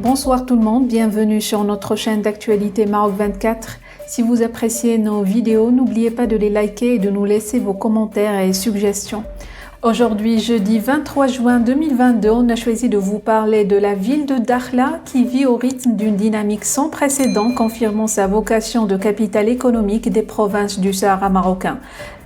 Bonsoir tout le monde, bienvenue sur notre chaîne d'actualité Maroc 24. Si vous appréciez nos vidéos, n'oubliez pas de les liker et de nous laisser vos commentaires et suggestions. Aujourd'hui, jeudi 23 juin 2022, on a choisi de vous parler de la ville de Dakhla qui vit au rythme d'une dynamique sans précédent, confirmant sa vocation de capitale économique des provinces du Sahara marocain.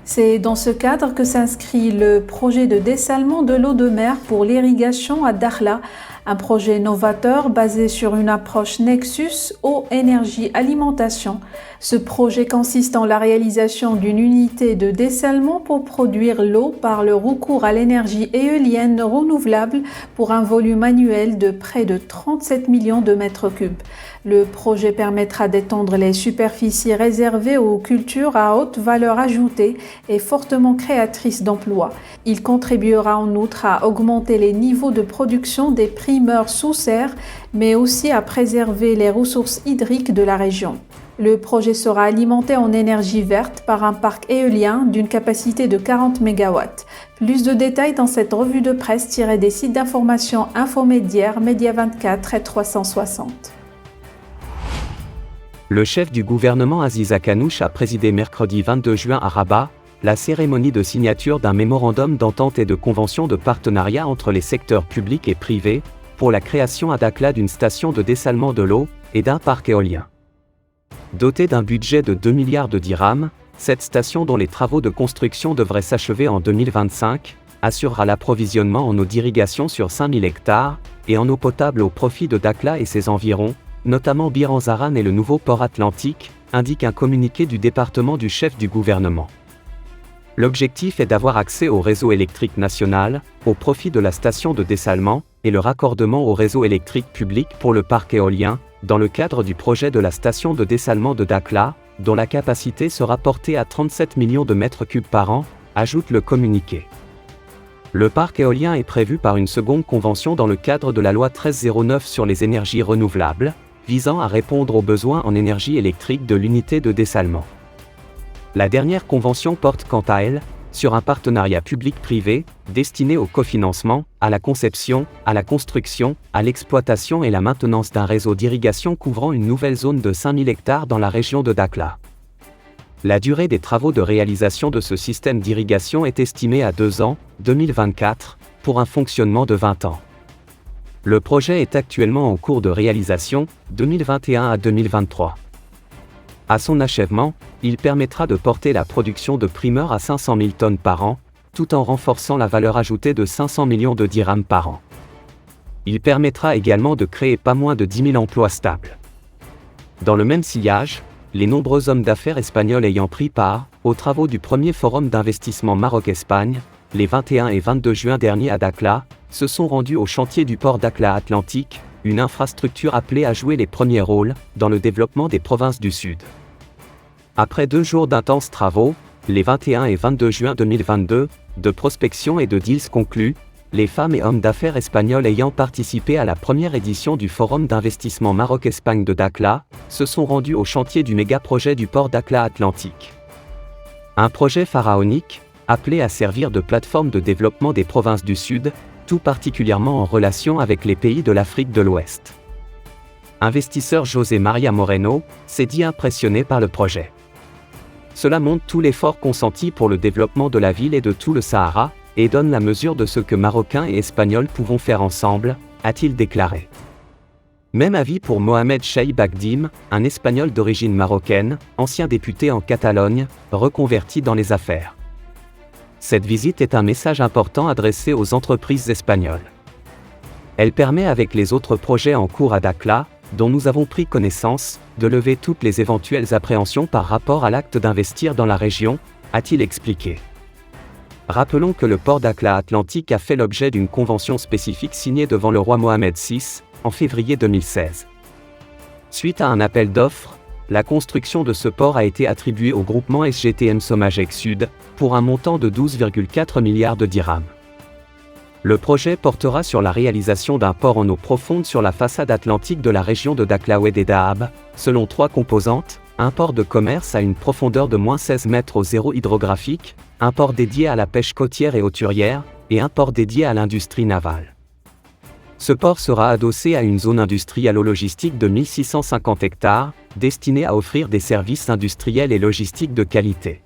C'est dans ce cadre que s'inscrit le projet de dessalement de l'eau de mer pour l'irrigation à Dakhla, un projet novateur basé sur une approche Nexus eau, énergie, alimentation. Ce projet consiste en la réalisation d'une unité de dessalement pour produire l'eau par le recours à l'énergie éolienne renouvelable pour un volume annuel de près de 37 millions de mètres cubes. Le projet permettra d'étendre les superficies réservées aux cultures à haute valeur ajoutée et fortement créatrices d'emplois. Il contribuera en outre à augmenter les niveaux de production des primeurs sous serre, mais aussi à préserver les ressources hydriques de la région. Le projet sera alimenté en énergie verte par un parc éolien d'une capacité de 40 MW. Plus de détails dans cette revue de presse tirée des sites d'information Infomédiaire, Média 24 et 360. Le chef du gouvernement Aziz Akanouche a présidé mercredi 22 juin à Rabat la cérémonie de signature d'un mémorandum d'entente et de convention de partenariat entre les secteurs publics et privés pour la création à Dakhla d'une station de dessalement de l'eau et d'un parc éolien. Dotée d'un budget de 2 milliards de dirhams, cette station dont les travaux de construction devraient s'achever en 2025 assurera l'approvisionnement en eau d'irrigation sur 5000 hectares et en eau potable au profit de Dakhla et ses environs, notamment Bir Anzaran et le nouveau port atlantique, indique un communiqué du département du chef du gouvernement. L'objectif est d'avoir accès au réseau électrique national, au profit de la station de dessalement, et le raccordement au réseau électrique public pour le parc éolien, dans le cadre du projet de la station de dessalement de Dakhla, dont la capacité sera portée à 37 millions de mètres cubes par an, ajoute le communiqué. Le parc éolien est prévu par une seconde convention dans le cadre de la loi 1309 sur les énergies renouvelables, visant à répondre aux besoins en énergie électrique de l'unité de dessalement. La dernière convention porte quant à elle sur un partenariat public-privé destiné au cofinancement, à la conception, à la construction, à l'exploitation et la maintenance d'un réseau d'irrigation couvrant une nouvelle zone de 5000 hectares dans la région de Dakhla. La durée des travaux de réalisation de ce système d'irrigation est estimée à 2 ans, 2024, pour un fonctionnement de 20 ans. Le projet est actuellement en cours de réalisation, 2021 à 2023. À son achèvement, il permettra de porter la production de primeurs à 500 000 tonnes par an, tout en renforçant la valeur ajoutée de 500 millions de dirhams par an. Il permettra également de créer pas moins de 10 000 emplois stables. Dans le même sillage, les nombreux hommes d'affaires espagnols ayant pris part aux travaux du premier forum d'investissement Maroc-Espagne, les 21 et 22 juin dernier à Dakhla, se sont rendus au chantier du port Dakhla Atlantique, une infrastructure appelée à jouer les premiers rôles dans le développement des provinces du Sud. Après 2 jours d'intenses travaux, les 21 et 22 juin 2022, de prospection et de deals conclus, les femmes et hommes d'affaires espagnols ayant participé à la première édition du Forum d'investissement Maroc-Espagne de Dakhla, se sont rendus au chantier du méga-projet du port Dakhla Atlantique. Un projet pharaonique, appelé à servir de plateforme de développement des provinces du Sud, tout particulièrement en relation avec les pays de l'Afrique de l'Ouest. Investisseur José María Moreno s'est dit impressionné par le projet. Cela montre tout l'effort consenti pour le développement de la ville et de tout le Sahara, et donne la mesure de ce que Marocains et Espagnols pouvons faire ensemble, a-t-il déclaré. Même avis pour Mohamed Cheikh Bagdim, un Espagnol d'origine marocaine, ancien député en Catalogne, reconverti dans les affaires. Cette visite est un message important adressé aux entreprises espagnoles. Elle permet avec les autres projets en cours à Dakhla, dont nous avons pris connaissance, de lever toutes les éventuelles appréhensions par rapport à l'acte d'investir dans la région, a-t-il expliqué. Rappelons que le port Dakhla Atlantique a fait l'objet d'une convention spécifique signée devant le roi Mohamed VI, en février 2016. Suite à un appel d'offres, la construction de ce port a été attribuée au groupement SGTM Somagec Sud, pour un montant de 12,4 milliards de dirhams. Le projet portera sur la réalisation d'un port en eau profonde sur la façade atlantique de la région de Dakhla Oued et Dahab, selon 3 composantes, un port de commerce à une profondeur de -16 mètres au zéro hydrographique, un port dédié à la pêche côtière et hauturière, et un port dédié à l'industrie navale. Ce port sera adossé à une zone industrielle logistique de 1650 hectares, destinée à offrir des services industriels et logistiques de qualité.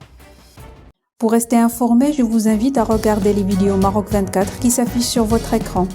Pour rester informé, je vous invite à regarder les vidéos Maroc 24 qui s'affichent sur votre écran.